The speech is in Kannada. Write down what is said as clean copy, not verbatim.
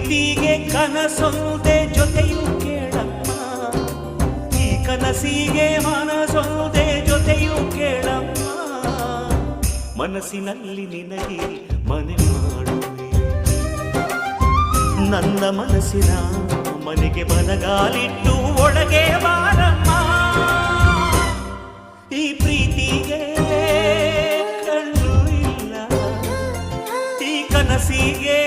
ಪ್ರೀತಿಗೆ ಕನಸೊಂದೆ ಜೊತೆಯು ಕೇಳಮ್ಮ, ಈ ಕನಸಿಗೆ ಮನಸೊಂದೆ ಜೊತೆಯು ಕೇಳಮ್ಮ. ಮನಸ್ಸಿನಲ್ಲಿ ನಿನಗೆ ಮನೆ ಮಾಡುವೆ, ನನ್ನ ಮನಸ್ಸಿನ ಮನೆಗೆ ಬಲಗಾಲಿಟ್ಟು ಒಳಗೆ ಬಾರಮ್ಮ. ಈ ಪ್ರೀತಿಗೆ ಕಣ್ಣು ಇಲ್ಲ, ಈ ಕನಸಿಗೆ